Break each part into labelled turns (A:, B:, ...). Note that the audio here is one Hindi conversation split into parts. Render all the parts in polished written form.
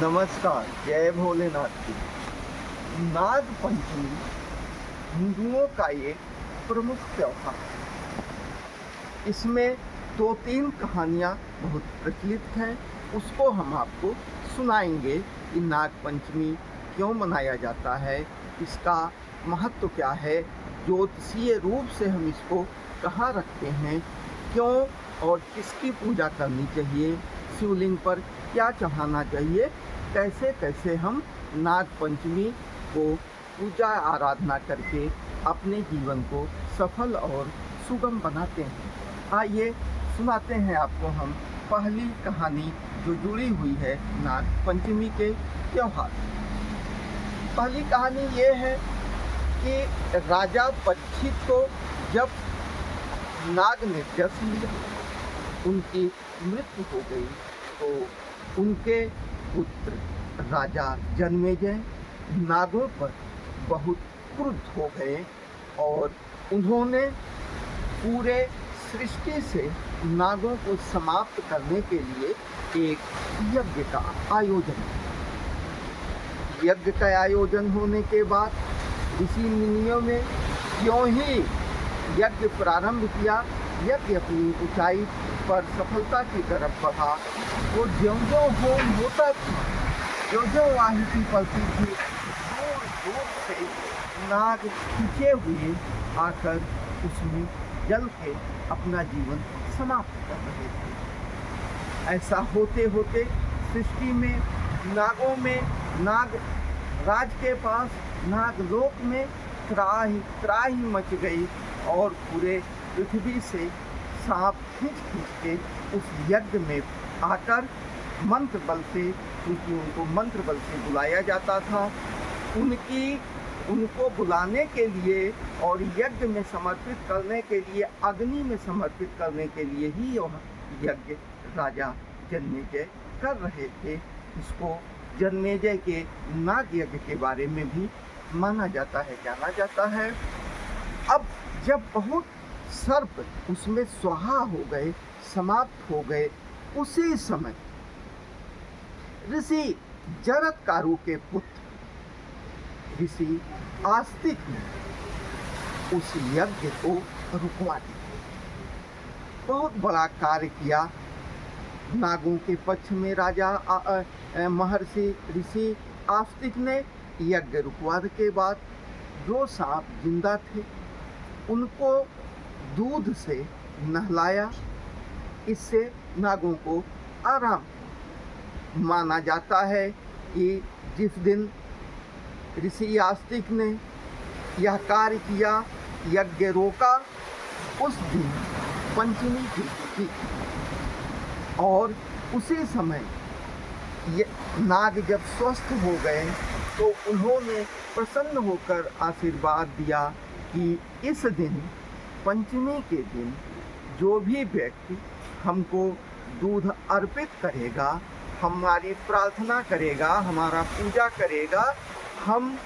A: नमस्कार, जय भोलेनाथ की। नाग पंचमी हिंदुओं का एक प्रमुख त्योहार है। इसमें दो तीन कहानियाँ बहुत प्रचलित हैं। उसको हम आपको सुनाएंगे कि नाग पंचमी क्यों मनाया जाता है, इसका महत्व क्या है, ज्योतिषीय रूप से हम इसको कहाँ रखते हैं, क्यों और किसकी पूजा करनी चाहिए, शिवलिंग पर क्या चढ़ाना चाहिए, कैसे कैसे हम नाग पंचमी को पूजा आराधना करके अपने जीवन को सफल और सुगम बनाते हैं। आइए सुनाते हैं आपको हम पहली कहानी जो जुड़ी हुई है नाग पंचमी के त्योहार। पहली कहानी ये है कि राजा परीक्षित को जब नाग ने जस लिया, उनकी मृत्यु हो गई, तो उनके पुत्र राजा जन्मेजय नागों पर बहुत क्रुद्ध हो गए और उन्होंने पूरे सृष्टि से नागों को समाप्त करने के लिए एक यज्ञ का आयोजन किया। यज्ञ का आयोजन होने के बाद ऋषि मुनियों ने क्यों ही यज्ञ प्रारंभ किया, यज्ञ अपनी ऊंचाई पर सफलता की तरफ बढ़ा। वो ज्यों-ज्यों होम होता था, ज्यों-ज्यों आहुति पड़ती थी, दूर दूर से नाग खींचे हुए आकर उसमें जल के अपना जीवन समाप्त कर रहे थे। ऐसा होते होते सृष्टि में नागों में, नाग राज के पास, नागलोक में त्राही मच गई और पूरे पृथ्वी से सांप खींच के उस यज्ञ में आकर मंत्र बल से, क्योंकि उनको मंत्र बल से बुलाया जाता था, उनको बुलाने के लिए और यज्ञ में समर्पित करने के लिए, अग्नि में समर्पित करने के लिए ही यह यज्ञ राजा जन्मेजय कर रहे थे। इसको जन्मेजय के नाग यज्ञ के बारे में भी माना जाता है, जाना जाता है। अब जब बहुत सर्प उसमें स्वाहा हो गए, समाप्त हो गए, उसी समय ऋषि जरत्कारु के पुत्र ऋषि आस्तिक ने उस यज्ञ को रुकवा दिया। बहुत बड़ा कार्य किया। नागों के पक्ष में राजा महर्षि ऋषि आस्तिक ने यज्ञ रुकवाने के बाद जो सांप जिंदा थे उनको दूध से नहलाया। इससे नागों को आराम माना जाता है कि जिस दिन ऋषि आस्तिक ने यह कार्य किया, यज्ञ रोका, उस दिन पंचमी की तिथि और उसी समय नाग जब स्वस्थ हो गए तो उन्होंने प्रसन्न होकर आशीर्वाद दिया कि इस दिन, पंचमी के दिन, जो भी व्यक्ति हमको दूध अर्पित करेगा, हमारी प्रार्थना करेगा, हमारा पूजा करेगा, हम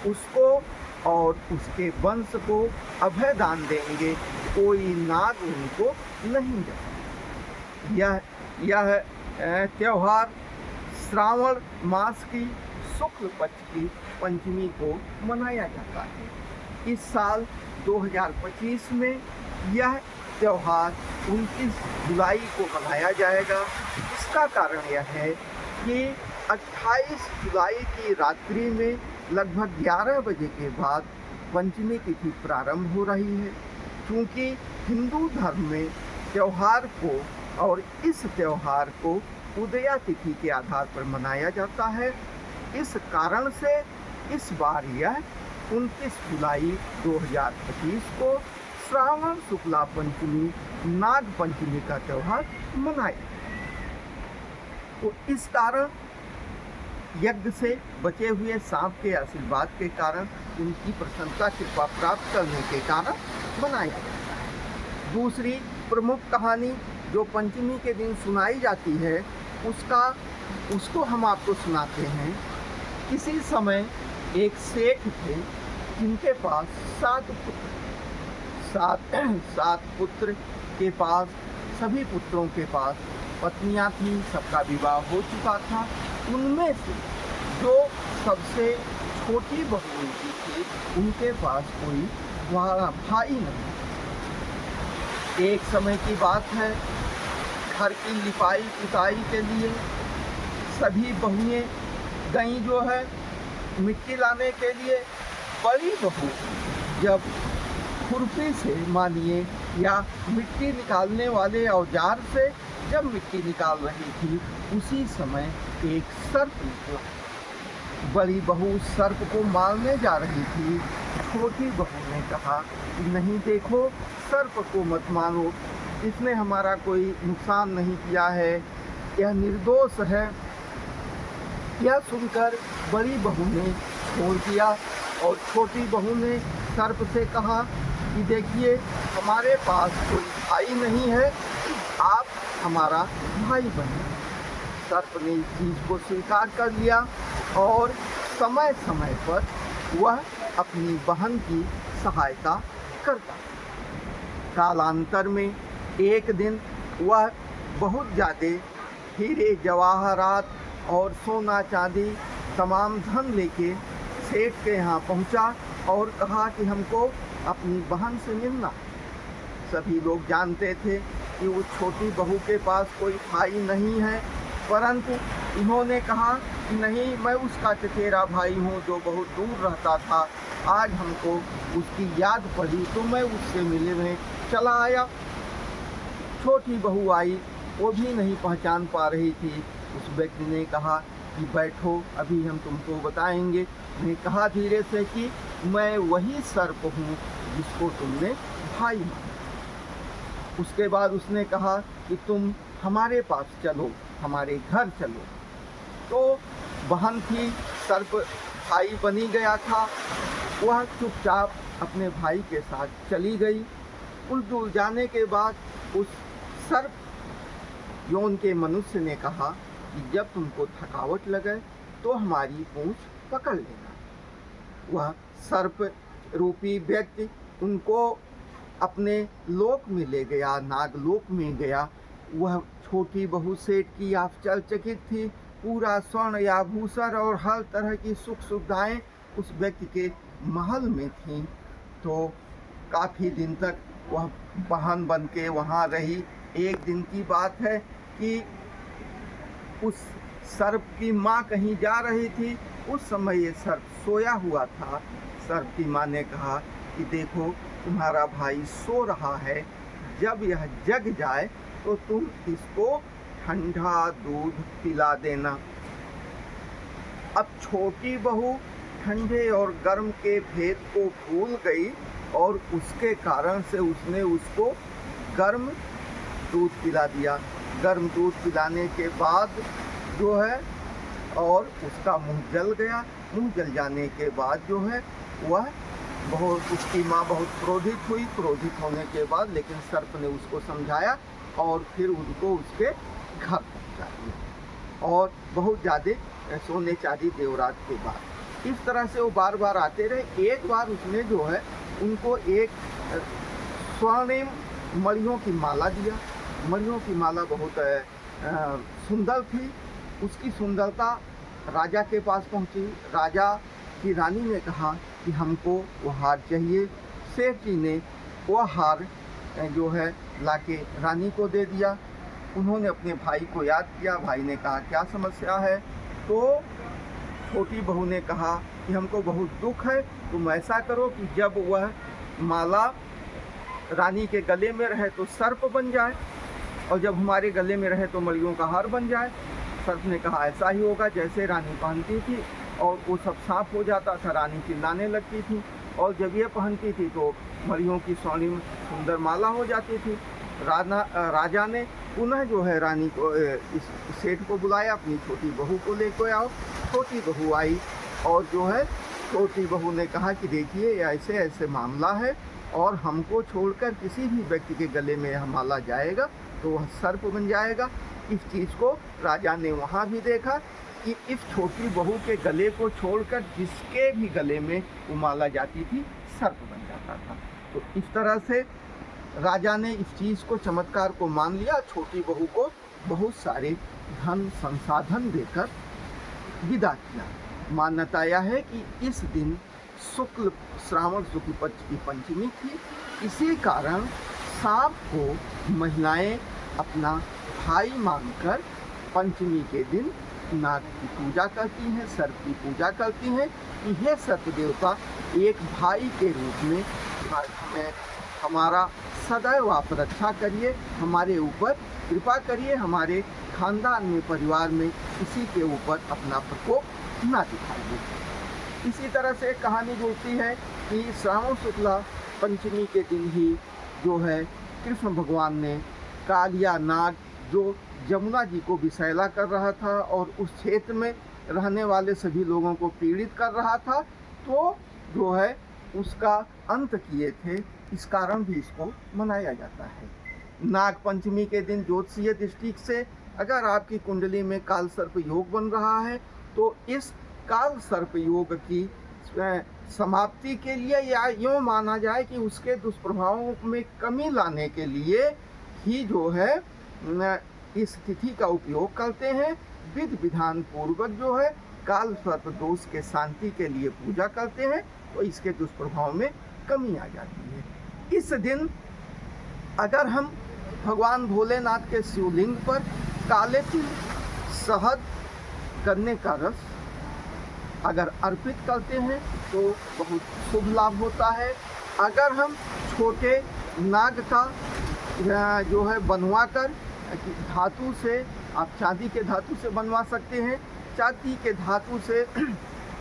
A: उसको और उसके वंश को अभय दान देंगे, कोई नाग उनको नहीं देगा। यह त्योहार श्रावण मास की शुक्ल पक्ष की पंचमी को मनाया जाता है। इस साल 2025 में यह त्योहार 29 जुलाई को मनाया जाएगा। इसका कारण यह है कि 28 जुलाई की रात्रि में लगभग 11 बजे के बाद पंचमी तिथि प्रारंभ हो रही है। क्योंकि हिंदू धर्म में त्योहार को और इस त्योहार को उदया तिथि के आधार पर मनाया जाता है, इस कारण से इस बार यह 29 जुलाई 2025 को श्रावण शुक्ला पंचमी, नाग पंचमी का त्योहार मनाया। तो इस कारण यज्ञ से बचे हुए सांप के आशीर्वाद के कारण, उनकी प्रसन्नता कृपा प्राप्त करने के कारण मनाया जाता है। दूसरी प्रमुख कहानी जो पंचमी के दिन सुनाई जाती है, उसको हम आपको सुनाते हैं। किसी समय एक सेठ थे जिनके पास 7 पुत्र के पास, सभी पुत्रों के पास पत्नियां थीं, सबका विवाह हो चुका था। उनमें से जो सबसे छोटी बहू उनकी थी, उनके पास कोई भाई नहीं। एक समय की बात है, घर की लिपाई पुताई के लिए सभी बहुएं गईं जो है मिट्टी लाने के लिए। बड़ी बहू जब खुरपी से मानिए या मिट्टी निकालने वाले औजार से जब मिट्टी निकाल रही थी, उसी समय एक सर्प निकला। बड़ी बहू सर्प को मारने जा रही थी। छोटी बहू ने कहा कि नहीं देखो, सर्प को मत मारो, इसने हमारा कोई नुकसान नहीं किया है, यह निर्दोष है। यह सुनकर बड़ी बहू ने छोड़ दिया और छोटी बहू ने सर्प से कहा कि देखिए, हमारे पास कोई भाई नहीं है, आप हमारा भाई बने। सर्प ने इस चीज़ को स्वीकार कर लिया और समय समय पर वह अपनी बहन की सहायता करता। कालांतर में एक दिन वह बहुत ज़्यादा हीरे जवाहरात और सोना चांदी तमाम धन लेके सेठ के यहाँ पहुँचा और कहा कि हमको अपनी बहन से मिलना। सभी लोग जानते थे कि वो छोटी बहू के पास कोई भाई नहीं है, परंतु इन्होंने कहा कि नहीं, मैं उसका चचेरा भाई हूँ जो बहुत दूर रहता था। आज हमको उसकी याद पड़ी तो मैं उससे मिलने चला आया। छोटी बहू आई, वो भी नहीं पहचान पा रही थी। उस व्यक्ति ने कहा कि बैठो, अभी हम तुमको बताएंगे। ने कहा धीरे से कि मैं वही सर्प हूँ जिसको तुमने भाई माना। उसके बाद उसने कहा कि तुम हमारे पास चलो, हमारे घर चलो। तो बहन थी, सर्प भाई बनी गया था, वह चुपचाप अपने भाई के साथ चली गई। कुछ दूर जाने के बाद उस सर्प यौन के मनुष्य ने कहा कि जब तुमको थकावट लगे तो हमारी पूंछ पकड़ लेना। वह सर्प रूपी व्यक्ति उनको अपने लोक में ले गया, नागलोक में गया। वह छोटी बहू सेठ की आश्चर्यचकित थी। पूरा स्वर्ण आभूषण और हर तरह की सुख सुविधाएं उस व्यक्ति के महल में थीं। तो काफ़ी दिन तक वह बहन बन के वहाँ रही। एक दिन की बात है कि उस सर्प की माँ कहीं जा रही थी। उस समय ये सर्प सोया हुआ था। सर्प की माँ ने कहा कि देखो, तुम्हारा भाई सो रहा है, जब यह जग जाए तो तुम इसको ठंडा दूध पिला देना। अब छोटी बहू ठंडे और गर्म के भेद को भूल गई और उसके कारण से उसने उसको गर्म दूध पिला दिया। गर्म दूध पिलाने के बाद जो है और उसका मुंह जल गया। मुंह जल जाने के बाद जो है वह उसकी माँ बहुत क्रोधित हुई। क्रोधित होने के बाद लेकिन सर्प ने उसको समझाया और फिर उनको उसके घर पहुँचा दिया और बहुत ज़्यादा सोने चांदी देवरात के बाद। इस तरह से वो बार बार आते रहे। एक बार उसने जो है उनको एक स्वर्णिम मणियों की माला दिया। मणियों की माला बहुत सुंदर थी। उसकी सुंदरता राजा के पास पहुंची। राजा की रानी ने कहा कि हमको वो हार चाहिए। सेठ जी ने वो हार जो है लाके रानी को दे दिया। उन्होंने अपने भाई को याद किया। भाई ने कहा क्या समस्या है? तो छोटी बहू ने कहा कि हमको बहुत दुख है, तुम ऐसा करो कि जब वह माला रानी के गले में रहे तो सर्प बन जाए और जब हमारे गले में रहे तो मणियों का हार बन जाए। सर्प ने कहा ऐसा ही होगा जैसे रानी पहनती थी और वो सब साफ हो जाता था। रानी चिल्लाने लगती थी और जब ये पहनती थी तो मणियों की स्वर्णिम सुंदर माला हो जाती थी। राजा ने पुनः जो है रानी को इस सेठ को बुलाया, अपनी छोटी बहू को लेकर आओ। छोटी बहू आई और जो है छोटी बहू ने कहा कि देखिए ऐसे ऐसे मामला है और हमको छोड़कर किसी भी व्यक्ति के गले में यह माला जाएगा तो वह सर्प बन जाएगा। इस चीज़ को राजा ने वहाँ भी देखा कि इस छोटी बहू के गले को छोड़कर जिसके भी गले में वो माला जाती थी सर्प बन जाता था। तो इस तरह से राजा ने इस चीज़ को, चमत्कार को मान लिया। छोटी बहू को बहुत सारे धन संसाधन देकर विदा किया। मान्यता यह है कि इस दिन श्रावण शुक्ल पक्ष की पंचमी थी। इसी कारण सांप को महिलाएं अपना भाई मानकर पंचमी के दिन नाग की पूजा करती हैं, सर्प की पूजा करती हैं कि हे सर्प देवता, एक भाई के रूप में हमें हमारा सदैव आप रक्षा करिए, हमारे ऊपर कृपा करिए, हमारे खानदान में, परिवार में किसी के ऊपर अपना प्रकोप ना दिखाइए। इसी तरह से कहानी जुड़ती है कि श्रावण शुक्ला पंचमी के दिन ही जो है कृष्ण भगवान ने कालिया नाग जो जमुना जी को विषैला कर रहा था और उस क्षेत्र में रहने वाले सभी लोगों को पीड़ित कर रहा था, तो जो है उसका अंत किए थे। इस कारण भी इसको मनाया जाता है। नाग पंचमी के दिन ज्योतिषीय दृष्टि से अगर आपकी कुंडली में काल सर्प योग बन रहा है तो इस काल सर्प योग की समाप्ति के लिए या यूँ माना जाए कि उसके दुष्प्रभावों में कमी लाने के लिए ही जो है इस तिथि का उपयोग करते हैं। विधि विधान पूर्वक जो है काल सर्प दोष के शांति के लिए पूजा करते हैं, तो इसके दुष्प्रभाव में कमी आ जाती है। इस दिन अगर हम भगवान भोलेनाथ के शिवलिंग पर काले तिल, शहद, गन्ने का रस अगर अर्पित करते हैं तो बहुत शुभ लाभ होता है। अगर हम छोटे नाग का जो है बनवा कर धातु से, आप चांदी के धातु से बनवा सकते हैं, चांदी के धातु से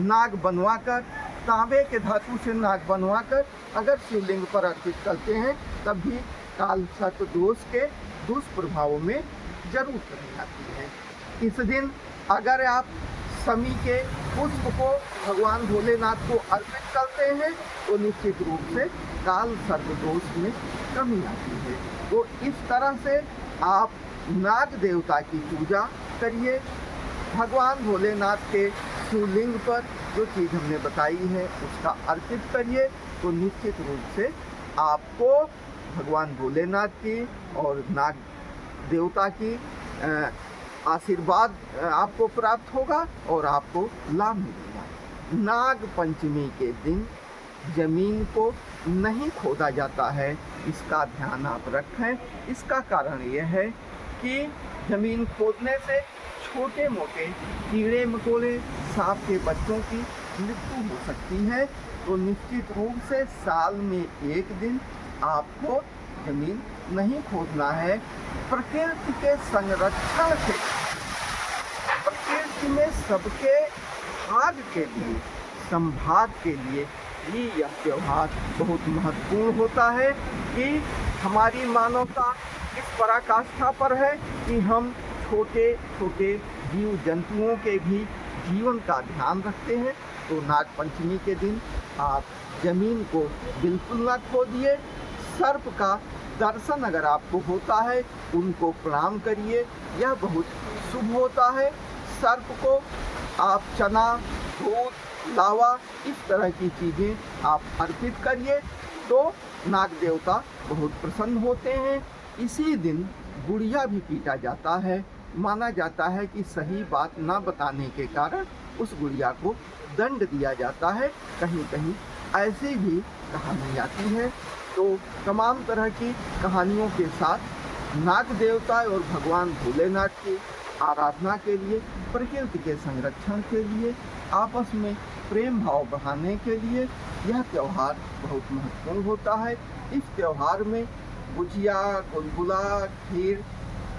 A: नाग बनवा कर, तांबे के धातु से नाग बनवा कर अगर शिवलिंग पर अर्पित करते हैं तब भी काल सर्प दोष के दुष्प्रभावों में जरूर कमी आती है। इस दिन अगर आप समी के पुष्प को भगवान भोलेनाथ को अर्पित करते हैं तो निश्चित रूप से काल सर्प दोष में कमी आती है। तो इस तरह से आप नाग देवता की पूजा करिए, भगवान भोलेनाथ के शिवलिंग पर जो चीज़ हमने बताई है उसका अर्पित करिए, तो निश्चित रूप से आपको भगवान भोलेनाथ की और नाग देवता की आशीर्वाद आपको प्राप्त होगा और आपको लाभ मिलेगा। नाग पंचमी के दिन जमीन को नहीं खोदा जाता है, इसका ध्यान आप रखें। इसका कारण यह है कि जमीन खोदने से छोटे मोटे कीड़े मकोड़े, सांप के बच्चों की मृत्यु हो सकती है। तो निश्चित रूप से साल में एक दिन आपको जमीन नहीं खोदना है। प्रकृति के संरक्षण से, प्रकृति में सबके भाग के लिए, संभाग के लिए ही यह त्यौहार बहुत महत्वपूर्ण होता है कि हमारी मानवता इस पराकाष्ठा पर है कि हम छोटे छोटे जीव जंतुओं के भी जीवन का ध्यान रखते हैं। तो नाग पंचमी के दिन आप जमीन को बिल्कुल न खोदिए। सर्प का दर्शन अगर आपको होता है उनको प्रणाम करिए, यह बहुत शुभ होता है। सर्प को आप चना, दूध, लावा इस तरह की चीज़ें आप अर्पित करिए तो नाग देवता बहुत प्रसन्न होते हैं। इसी दिन गुड़िया भी पीटा जाता है। माना जाता है कि सही बात ना बताने के कारण उस गुड़िया को दंड दिया जाता है। कहीं कहीं ऐसी भी कहानी आती है। तो तमाम तरह की कहानियों के साथ नाग देवता और भगवान भोलेनाथ की आराधना के लिए, प्रकृति के संरक्षण के लिए, आपस में प्रेम भाव बढ़ाने के लिए यह त्यौहार बहुत महत्वपूर्ण होता है। इस त्यौहार में गुजिया, गुलगुला, खीर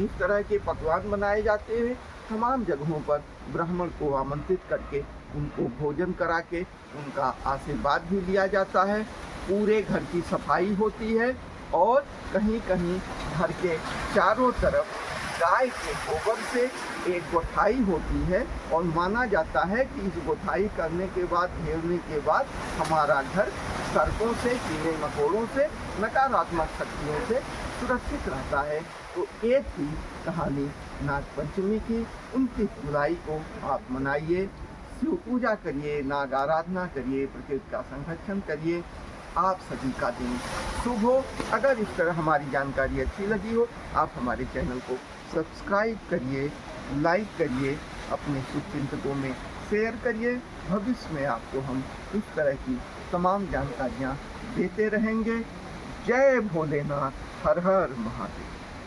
A: इस तरह के पकवान बनाए जाते हैं। तमाम जगहों पर ब्राह्मण को आमंत्रित करके उनको भोजन करा के उनका आशीर्वाद भी लिया जाता है। पूरे घर की सफाई होती है और कहीं कहीं घर के चारों तरफ गाय के गोबर से एक गोठाई होती है और माना जाता है कि इस गोठाई करने के बाद, घेरने के बाद हमारा घर सर्पों से, कीड़े मकोड़ों से, नकारात्मक शक्तियों से सुरक्षित रहता है। तो एक ही कहानी नाग पंचमी की 29 जुलाई को आप मनाइए, शिव पूजा करिए, नाग आराधना करिए, प्रकृति का संरक्षण करिए। आप सभी का दिन शुभ हो। अगर इस तरह हमारी जानकारी अच्छी लगी हो, आप हमारे चैनल को सब्सक्राइब करिए, लाइक करिए अपने शुभचिंतकों में शेयर करिए। भविष्य में आपको हम इस तरह की तमाम जानकारियाँ देते रहेंगे। जय भोलेनाथ, हर हर महादेव।